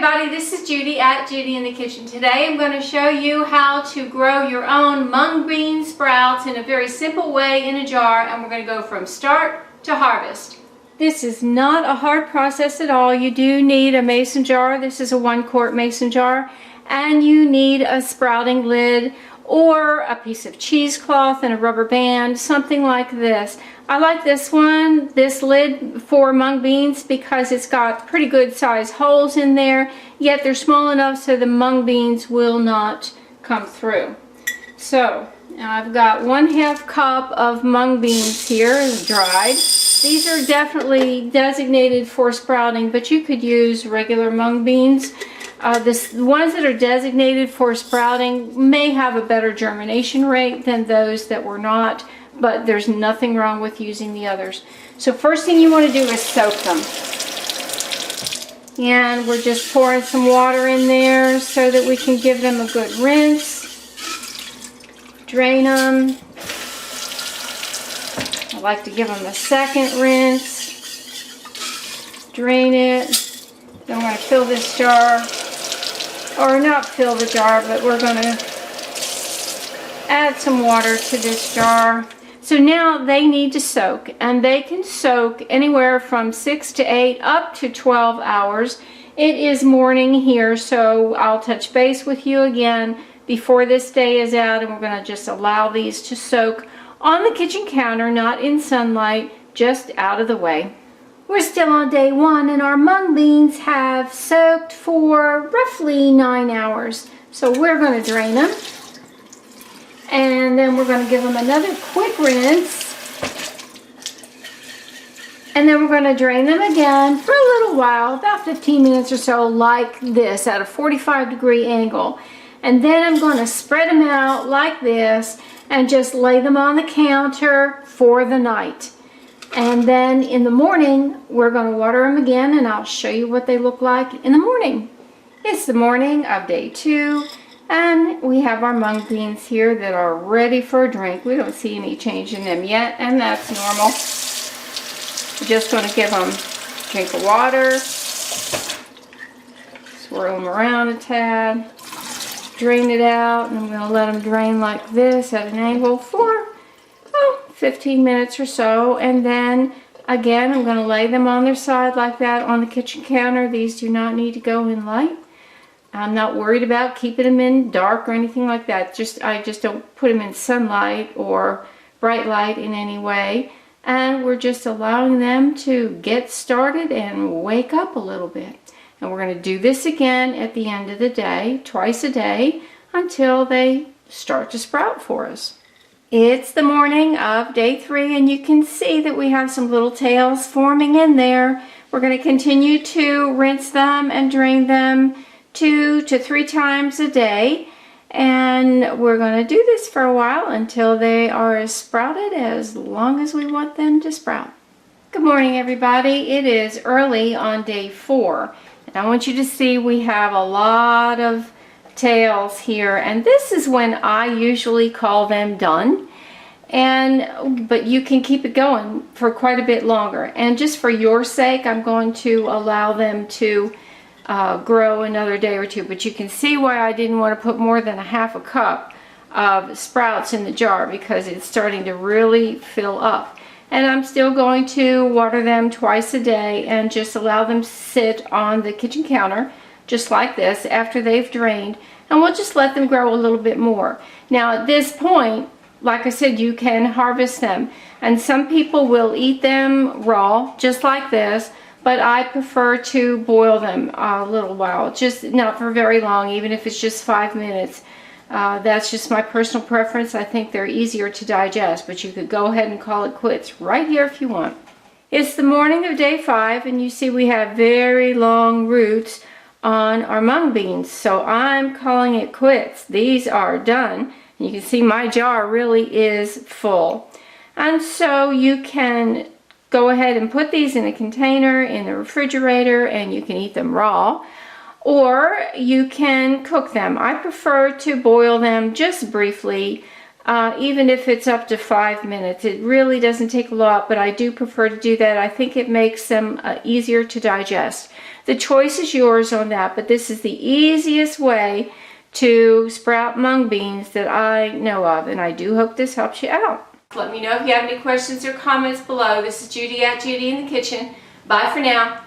everybody, this is Judy at Judy in the Kitchen. Today I'm going to show you how to grow your own mung bean sprouts in a very simple way in a jar, and we're going to go from start to harvest. This is not a hard process at all. You do need a mason jar. This is a 1-quart mason jar, and you need a sprouting lid or a piece of cheesecloth and a rubber band, something like this. I like this one, this lid for mung beans, because it's got pretty good size holes in there, yet they're small enough so the mung beans will not come through. So now I've got 1/2 cup of mung beans here, dried. These are definitely designated for sprouting, but you could use regular mung beans. The ones that are designated for sprouting may have a better germination rate than those that were not, but there's nothing wrong with using the others. So first thing you want to do is soak them. And we're just pouring some water in there so that we can give them a good rinse. Drain them. I like to give them a second rinse. Drain it. Then we're going to fill this jar. Or not fill the jar, but we're going to add some water to this jar. So now they need to soak, and they can soak anywhere from 6 to 8 up to 12 hours. It is morning here, so I'll touch base with you again before this day is out, and we're going to just allow these to soak on the kitchen counter, not in sunlight, just out of the way. We're still on day 1, and our mung beans have soaked for roughly 9 hours. So we're going to drain them. And then we're going to give them another quick rinse. And then we're going to drain them again for a little while, about 15 minutes or so, like this, at a 45-degree angle. And then I'm going to spread them out like this and just lay them on the counter for the night. And then in the morning, we're going to water them again, and I'll show you what they look like in the morning. It's the morning of day 2, and we have our mung beans here that are ready for a drink. We don't see any change in them yet, and that's normal. We're just going to give them a drink of water, swirl them around a tad, drain it out, and I'm going to let them drain like this at an angle for 15 minutes or so, and then again I'm going to lay them on their side like that on the kitchen counter. These do not need to go in light. I'm not worried about keeping them in dark or anything like that. I just don't put them in sunlight or bright light in any way, and we're just allowing them to get started and wake up a little bit. And we're going to do this again at the end of the day, twice a day, until they start to sprout for us. It's the morning of day 3, and you can see that we have some little tails forming in there. We're going to continue to rinse them and drain them 2 to 3 times a day, and we're going to do this for a while until they are as sprouted as long as we want them to sprout. Good morning, everybody. It is early on day 4, and I want you to see we have a lot of tails here, and this is when I usually call them done, but you can keep it going for quite a bit longer. And just for your sake, I'm going to allow them to grow another day or 2, but you can see why I didn't want to put more than a 1/2 cup of sprouts in the jar, because it's starting to really fill up. And I'm still going to water them twice a day and just allow them to sit on the kitchen counter just like this after they've drained, and we'll just let them grow a little bit more. Now at this point, like I said, you can harvest them, and some people will eat them raw just like this, but I prefer to boil them a little while, just not for very long, even if it's just 5 minutes. That's just my personal preference. I think they're easier to digest, but you could go ahead and call it quits right here if you want. It's the morning of day 5, and you see we have very long roots on our mung beans, so I'm calling it quits. These are done. You can see my jar really is full, and so you can go ahead and put these in a container in the refrigerator, and you can eat them raw, or you can cook them. I prefer to boil them just briefly, even if it's up to 5 minutes. It really doesn't take a lot, but I do prefer to do that. I think it makes them easier to digest. The choice is yours on that, but this is the easiest way to sprout mung beans that I know of, and I do hope this helps you out. Let me know if you have any questions or comments below. This is Judy at Judy in the Kitchen. Bye for now.